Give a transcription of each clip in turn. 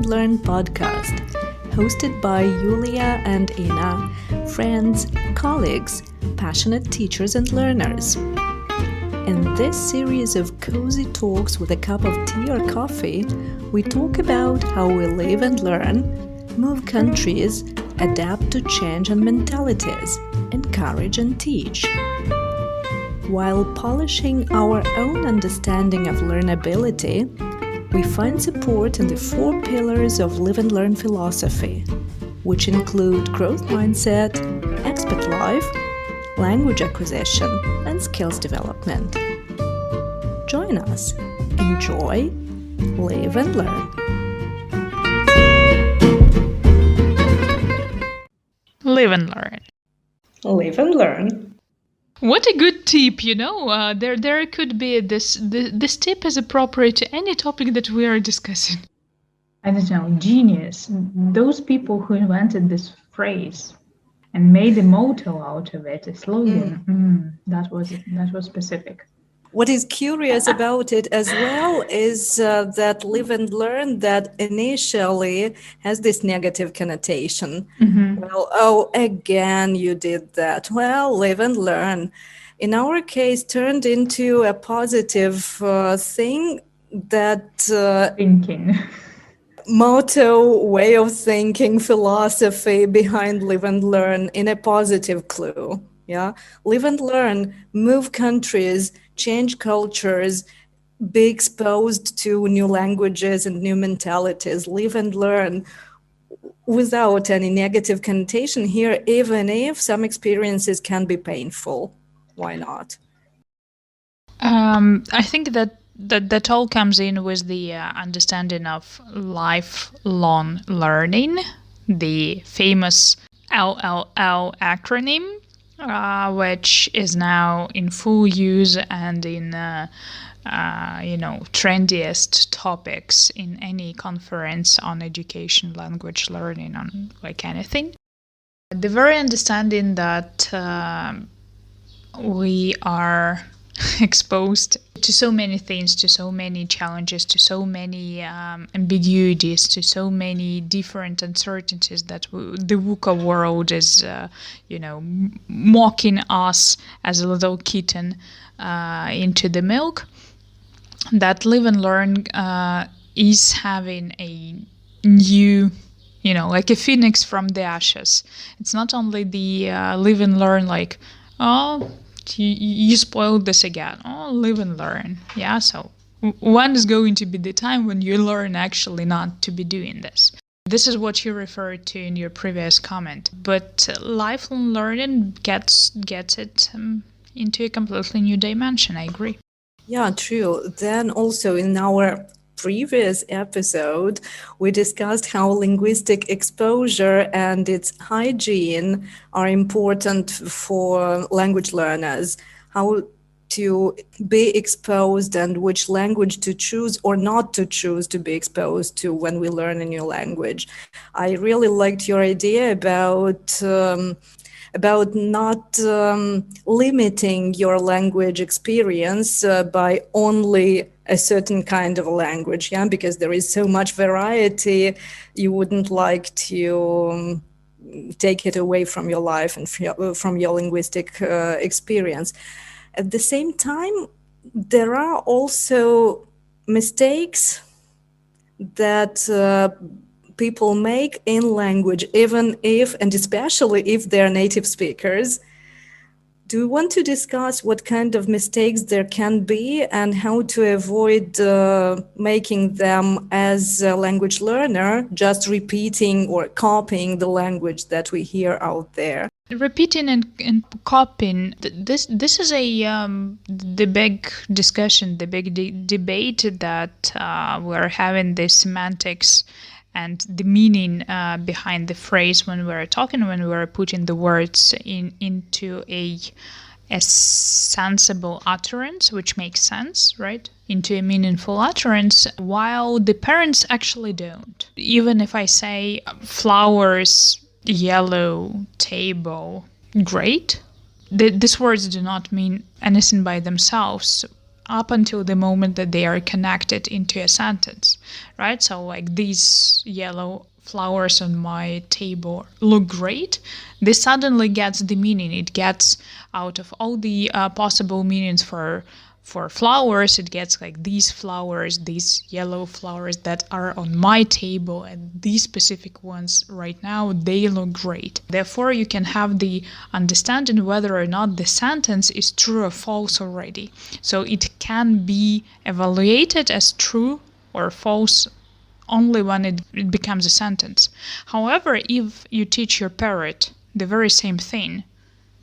and Learn podcast, hosted by Yuliya and Ina, friends, colleagues, passionate teachers and learners. In this series of cozy talks with a cup of tea or coffee, we talk about how we live and learn, move countries, adapt to change and mentalities, encourage and teach. While polishing our own understanding of learnability, we find support in the 4 pillars of Live and Learn philosophy, which include growth mindset, expat life, language acquisition, and skills development. Join us, enjoy, live and learn. Live and learn. Live and learn. What a good tip, there could be this tip is appropriate to any topic that we are discussing. I don't know, genius. Those people who invented this phrase and made a motto out of it, a slogan, that was specific. What is curious about it as well is that live and learn that initially has this negative connotation. Well, again, you did that. Well, live and learn. In our case, turned into a positive thing that... thinking. Motto, way of thinking, philosophy behind live and learn in a positive clue. Yeah, live and learn, move countries, change cultures, be exposed to new languages and new mentalities, live and learn without any negative connotation here, even if some experiences can be painful. Why not? I think that all comes in with the understanding of lifelong learning, the famous LLL acronym, which is now in full use and in trendiest topics in any conference on education, language learning, on like anything. The very understanding that we are exposed to so many things, to so many challenges, to so many ambiguities, to so many different uncertainties that the VUCA world is, mocking us as a little kitten into the milk. That live and learn is having a new, like a phoenix from the ashes. It's not only the live and learn like, oh, you spoiled this again. Oh, live and learn. Yeah, so when is going to be the time when you learn actually not to be doing this? This is what you referred to in your previous comment. But lifelong learning gets it into a completely new dimension. I agree. Yeah, true. Then also in our previous episode, we discussed how linguistic exposure and its hygiene are important for language learners, how to be exposed and which language to choose or not to choose to be exposed to when we learn a new language. I really liked your idea about not limiting your language experience by only a certain kind of language, because there is so much variety. You wouldn't like to take it away from your life and from your linguistic experience. At the same time, there are also mistakes that people make in language, even if, and especially if they're native speakers. Do you want to discuss what kind of mistakes there can be and how to avoid making them as a language learner, just repeating or copying the language that we hear out there? Repeating and copying, this is the big discussion, the big debate that we're having, the semantics and the meaning behind the phrase when we're putting the words into a sensible utterance, which makes sense, right? Into a meaningful utterance, while the parents actually don't. Even if I say flowers, yellow, table, great, these words do not mean anything by themselves up until the moment that they are connected into a sentence. right? So like these yellow flowers on my table look great. This suddenly gets the meaning. It gets out of all the possible meanings for flowers, it gets like these flowers, these yellow flowers that are on my table, and these specific ones right now, they look great. Therefore, you can have the understanding whether or not the sentence is true or false already. So it can be evaluated as true or false only when it becomes a sentence. However, if you teach your parrot the very same thing,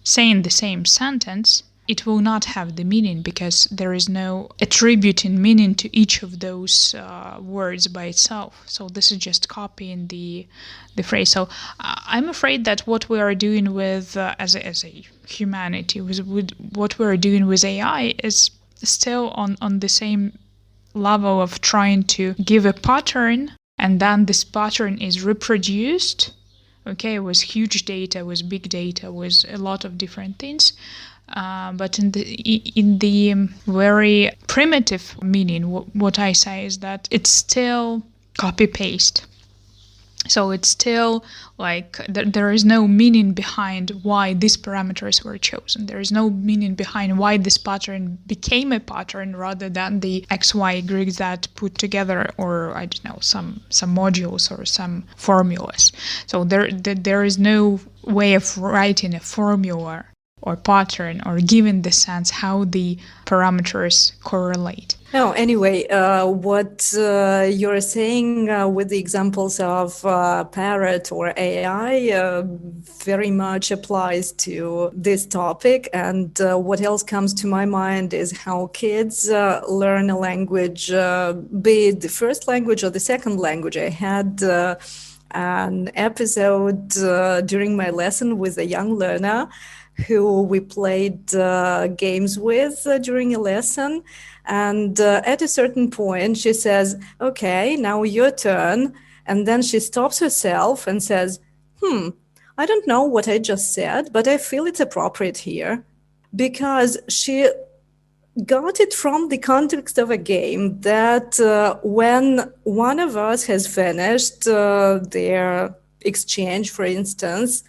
saying the same sentence, it will not have the meaning because there is no attributing meaning to each of those words by itself. So this is just copying the phrase. So I'm afraid that what we are doing with as a humanity, with what we are doing with AI, is still on the same level of trying to give a pattern, and then this pattern is reproduced, okay, with huge data, with big data, with a lot of different things. But in the very primitive meaning, what I say is that it's still copy-paste. So it's still like there is no meaning behind why these parameters were chosen. There is no meaning behind why this pattern became a pattern rather than the X, Y, Y, Z put together, or I don't know, some modules or some formulas. So there is no way of writing a formula or pattern or giving the sense how the parameters correlate. No, anyway, what you're saying with the examples of Parrot or AI very much applies to this topic. And what else comes to my mind is how kids learn a language, be it the first language or the second language. I had an episode during my lesson with a young learner who we played games with during a lesson. And at a certain point, she says, okay, now your turn. And then she stops herself and says, I don't know what I just said, but I feel it's appropriate here. Because she got it from the context of a game that when one of us has finished their exchange, for instance,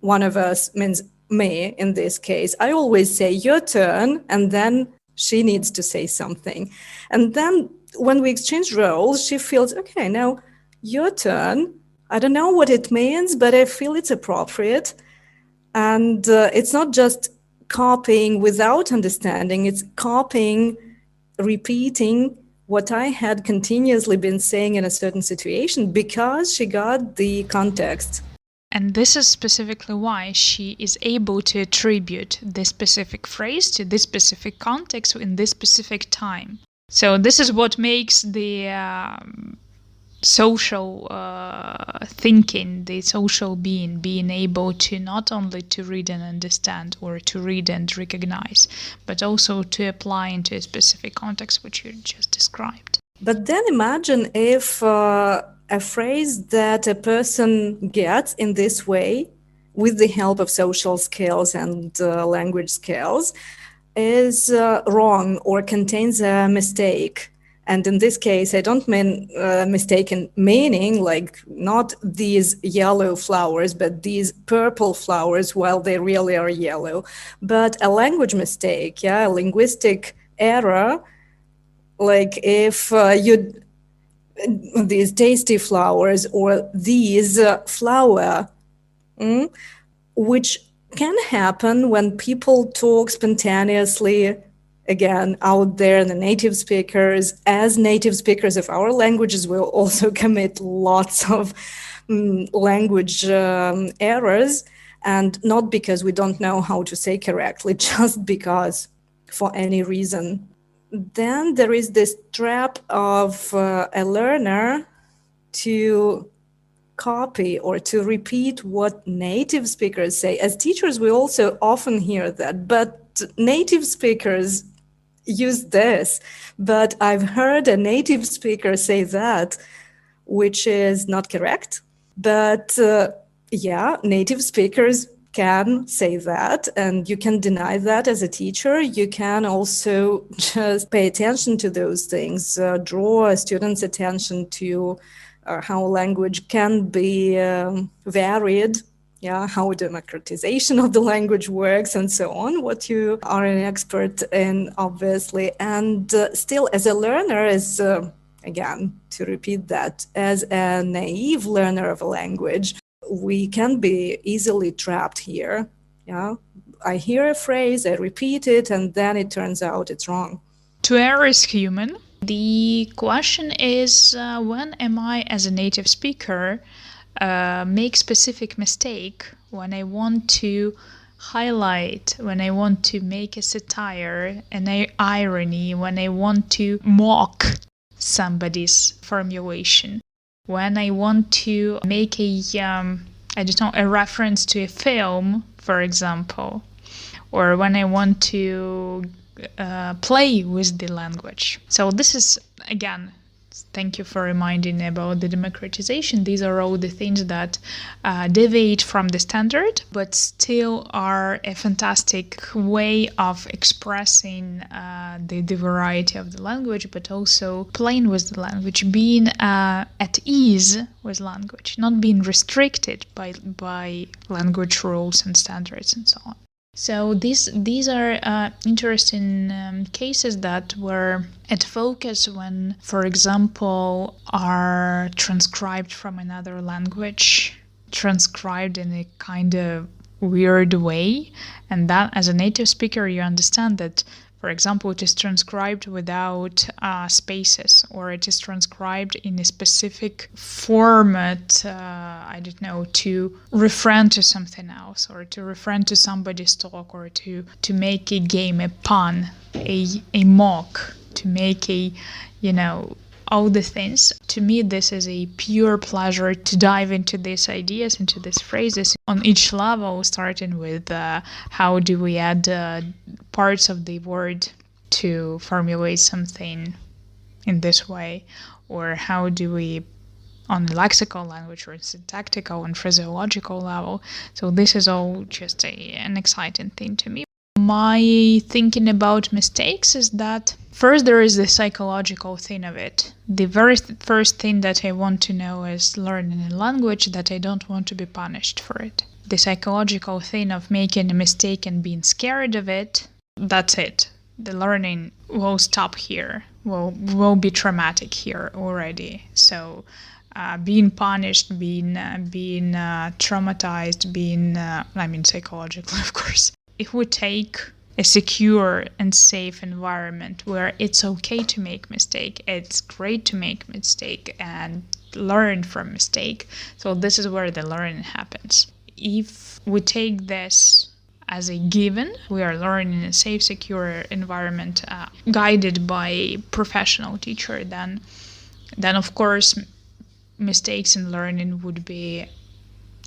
one of us means me in this case, I always say your turn, and then she needs to say something. And then when we exchange roles, she feels, okay, now your turn. I don't know what it means, but I feel it's appropriate. And it's not just copying without understanding, it's copying, repeating what I had continuously been saying in a certain situation because she got the context. And this is specifically why she is able to attribute this specific phrase to this specific context in this specific time. So this is what makes the social thinking, the social being able to not only to read and understand or to read and recognize, but also to apply into a specific context which you just described. But then imagine if a phrase that a person gets in this way, with the help of social skills and language skills, is wrong or contains a mistake. And in this case, I don't mean mistaken meaning, like not these yellow flowers, but these purple flowers, while they really are yellow, but a language mistake, a linguistic error, like if these tasty flowers or these flower, which can happen when people talk spontaneously, again, out there, the native speakers, as native speakers of our languages, will also commit lots of language errors, and not because we don't know how to say correctly, just because for any reason. Then there is this trap of a learner to copy or to repeat what native speakers say. As teachers, we also often hear that, but native speakers use this. But I've heard a native speaker say that, which is not correct. But native speakers can say that, and you can deny that as a teacher. You can also just pay attention to those things, draw a student's attention to how language can be varied, how democratization of the language works and so on, what you are an expert in, obviously. And still, as a learner, again, to repeat that, as a naive learner of a language, we can be easily trapped here. I hear a phrase, I repeat it, and then it turns out it's wrong. To err is human. The question is, when am I, as a native speaker, make specific mistake when I want to highlight, when I want to make a satire, an irony, when I want to mock somebody's formulation, when I want to make a reference to a film, for example, or when I want to play with the language. So this is, again, thank you for reminding me about the democratization. These are all the things that deviate from the standard, but still are a fantastic way of expressing the variety of the language, but also playing with the language, being at ease with language, not being restricted by language rules and standards and so on. So these are interesting cases that were at focus when, for example, are transcribed from another language, transcribed in a kind of weird way. And that, as a native speaker, you understand that, for example, it is transcribed without spaces, or it is transcribed in a specific format, to refer to something else, or to refer to somebody's talk, or to make a game, a pun, a mock, to make all the things. To me, this is a pure pleasure to dive into these ideas, into these phrases on each level, starting with how do we add parts of the word to formulate something in this way, or how do we, on the lexical language or syntactical and phraseological level. So this is all just an exciting thing to me. My thinking about mistakes is that first there is the psychological thing of it. The very first thing that I want to know is learning a language that I don't want to be punished for it. The psychological thing of making a mistake and being scared of it, that's it. The learning will stop here, will be traumatic here already. So being punished, being traumatized, psychologically, of course. If we take a secure and safe environment where it's okay to make mistake, it's great to make mistake and learn from mistake. So this is where the learning happens. If we take this as a given, we are learning in a safe, secure environment, guided by a professional teacher, then of course mistakes in learning would be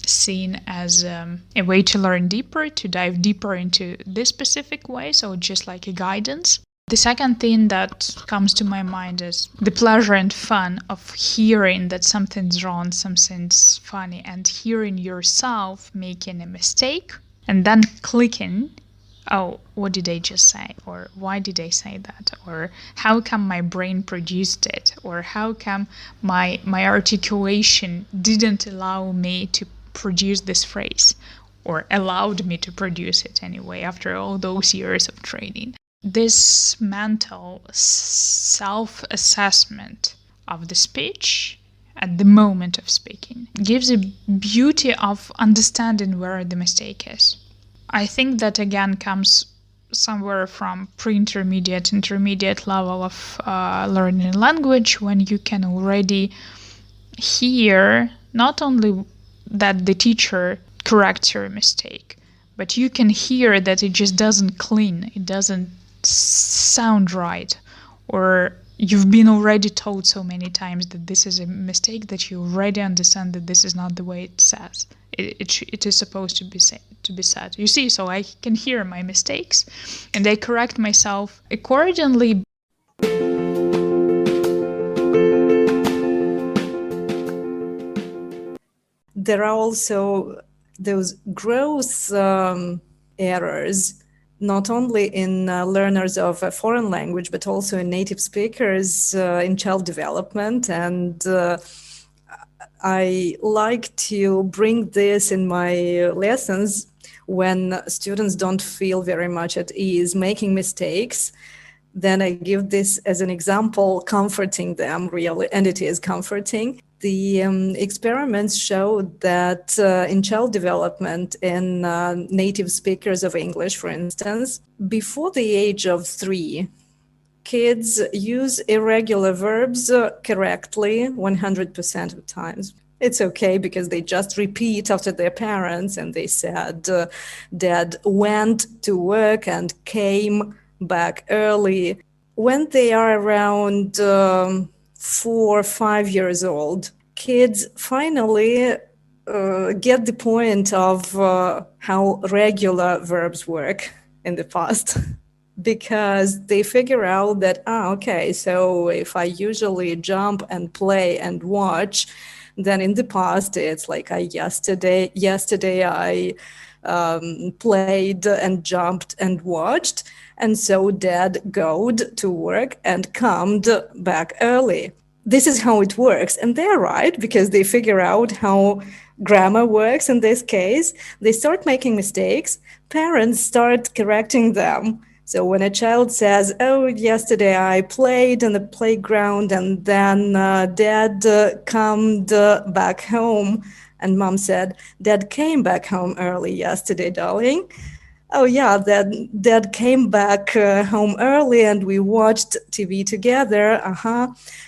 seen as a way to learn deeper, to dive deeper into this specific way, so just like a guidance. The second thing that comes to my mind is the pleasure and fun of hearing that something's wrong, something's funny, and hearing yourself making a mistake, and then clicking, oh, what did I just say? Or why did I say that? Or how come my brain produced it? Or how come my articulation didn't allow me to produce this phrase, or allowed me to produce it anyway after all those years of training. This mental self-assessment of the speech at the moment of speaking gives a beauty of understanding where the mistake is. I think that again comes somewhere from pre-intermediate, intermediate level of learning language, when you can already hear not only that the teacher corrects your mistake, but you can hear that it just doesn't clean, it doesn't sound right, or you've been already told so many times that this is a mistake that you already understand that this is not the way it says. It is supposed to be said. You see, so I can hear my mistakes and I correct myself accordingly. There are also those growth errors, not only in learners of a foreign language, but also in native speakers in child development. And I like to bring this in my lessons when students don't feel very much at ease making mistakes. Then I give this as an example, comforting them really, and it is comforting. The experiments showed that in child development, in native speakers of English, for instance, before the age of 3, kids use irregular verbs correctly 100% of the times. It's okay because they just repeat after their parents, and they said, Dad went to work and came back early. When they are around 4 or 5 years old, kids finally get the point of how regular verbs work in the past. Because they figure out that, okay, so if I usually jump and play and watch, then in the past it's like yesterday I played and jumped and watched, and so Dad goed to work and comed back early. This is how it works. And they're right, because they figure out how grammar works in this case. They start making mistakes. Parents start correcting them. So when a child says, oh, yesterday I played in the playground and then Dad come back home, and Mom said, Dad came back home early yesterday, darling. Oh yeah, Dad came back home early and we watched TV together.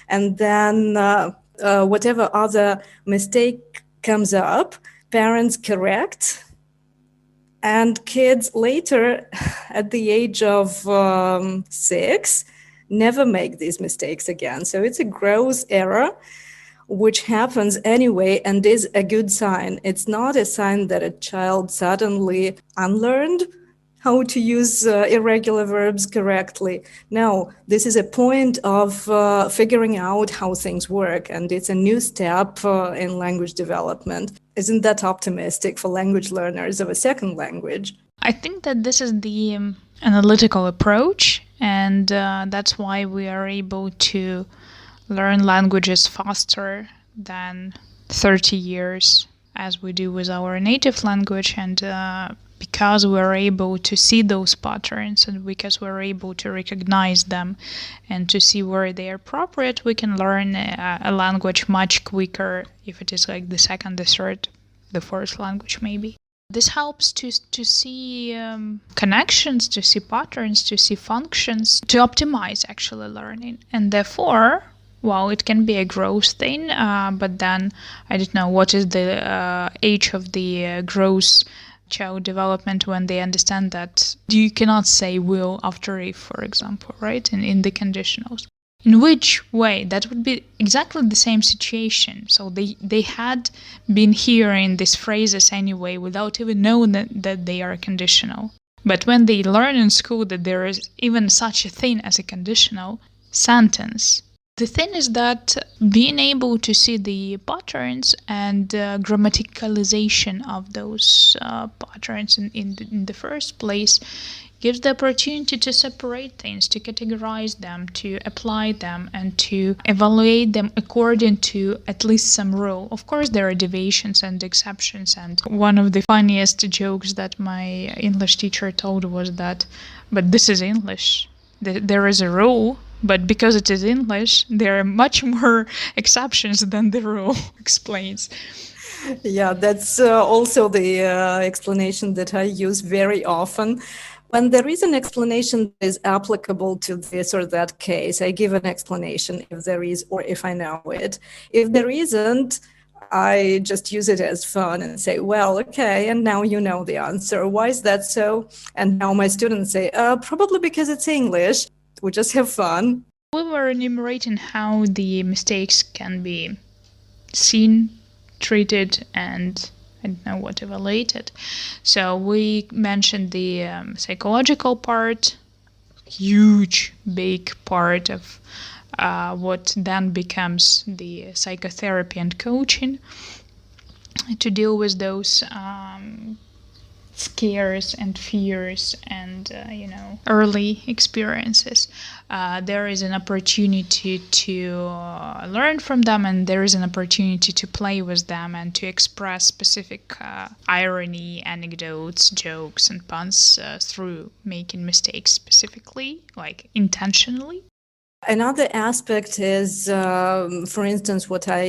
And then whatever other mistake comes up, parents correct. And kids later, at the age of 6, never make these mistakes again. So it's a growth error, which happens anyway and is a good sign. It's not a sign that a child suddenly unlearned how to use irregular verbs correctly. No, this is a point of figuring out how things work, and it's a new step in language development. Isn't that optimistic for language learners of a second language? I think that this is the analytical approach, and that's why we are able to learn languages faster than 30 years as we do with our native language, and because we're able to see those patterns and because we're able to recognize them and to see where they are appropriate, we can learn a language much quicker if it is like the second, the third, the fourth language maybe. This helps to see connections, to see patterns, to see functions, to optimize actually learning. And therefore, well, it can be a growth thing, but then I don't know what is the age of the growth child development when they understand that you cannot say will after if, for example, right? In the conditionals. In which way? That would be exactly the same situation. So they had been hearing these phrases anyway without even knowing that they are conditional. But when they learn in school that there is even such a thing as a conditional sentence, the thing is that being able to see the patterns and grammaticalization of those patterns in the first place gives the opportunity to separate things, to categorize them, to apply them, and to evaluate them according to at least some rule. Of course, there are deviations and exceptions, and one of the funniest jokes that my English teacher told was that, but this is English. There is a rule, but because it is English, there are much more exceptions than the rule explains. Yeah, that's also the explanation that I use very often. When there is an explanation that is applicable to this or that case, I give an explanation if there is or if I know it. If there isn't, I just use it as fun and say, well, okay, and now you know the answer. Why is that so? And now my students say, probably because it's English. We just have fun. We were enumerating how the mistakes can be seen, treated, and I don't know what evaluated. So we mentioned the psychological part, huge, big part of what then becomes the psychotherapy and coaching. to deal with those scares and fears and early experiences. There is an opportunity to learn from them, and there is an opportunity to play with them and to express specific irony, anecdotes, jokes, and puns through making mistakes specifically, like intentionally. Another aspect is, for instance, what I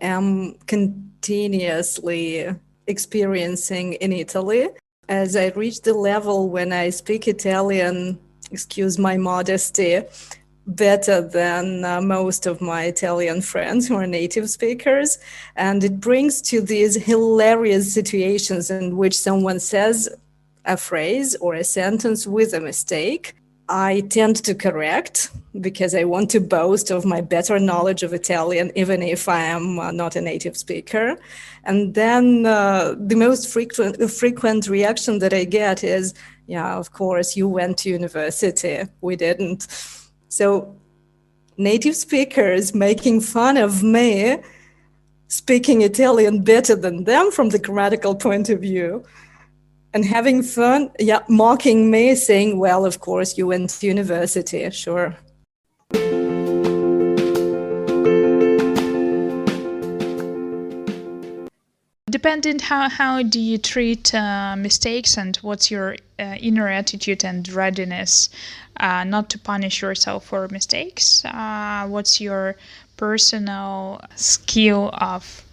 am continuously experiencing in Italy. As I reach the level when I speak Italian, excuse my modesty, better than most of my Italian friends who are native speakers. And it brings to these hilarious situations in which someone says a phrase or a sentence with a mistake. I tend to correct because I want to boast of my better knowledge of Italian, even if I am not a native speaker. And then the most frequent reaction that I get is, yeah, of course, you went to university. We didn't. So native speakers making fun of me speaking Italian better than them from the grammatical point of view. And having fun, mocking me, saying, well, of course, you went to university, sure. Depending how do you treat mistakes, and what's your inner attitude and readiness not to punish yourself for mistakes. What's your personal skill of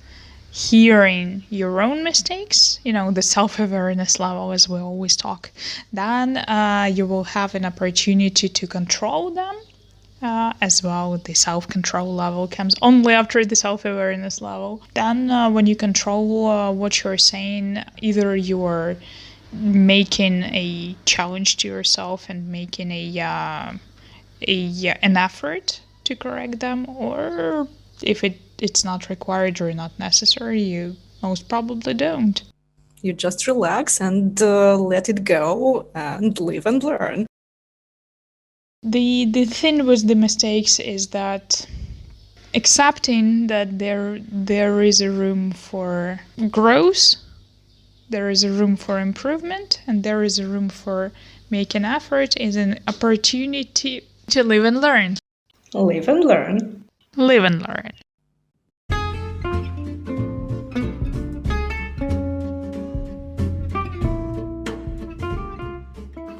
hearing your own mistakes, the self-awareness level, as we always talk, then you will have an opportunity to control them as well. The self-control level comes only after the self-awareness level. Then when you control what you're saying, either you're making a challenge to yourself and making an effort to correct them, or if it's not required or not necessary, you most probably don't. You just relax and let it go and live and learn. The thing with the mistakes is that accepting that there is a room for growth, there is a room for improvement, and there is a room for making effort is an opportunity to live and learn. Live and learn. Live and learn.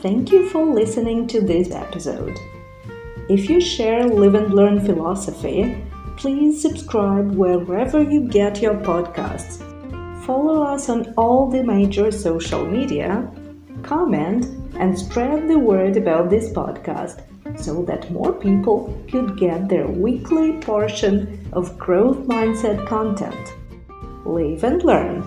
Thank you for listening to this episode. If you share Live and Learn philosophy, please subscribe wherever you get your podcasts. Follow us on all the major social media, comment, and spread the word about this podcast so that more people could get their weekly portion of growth mindset content. Live and learn.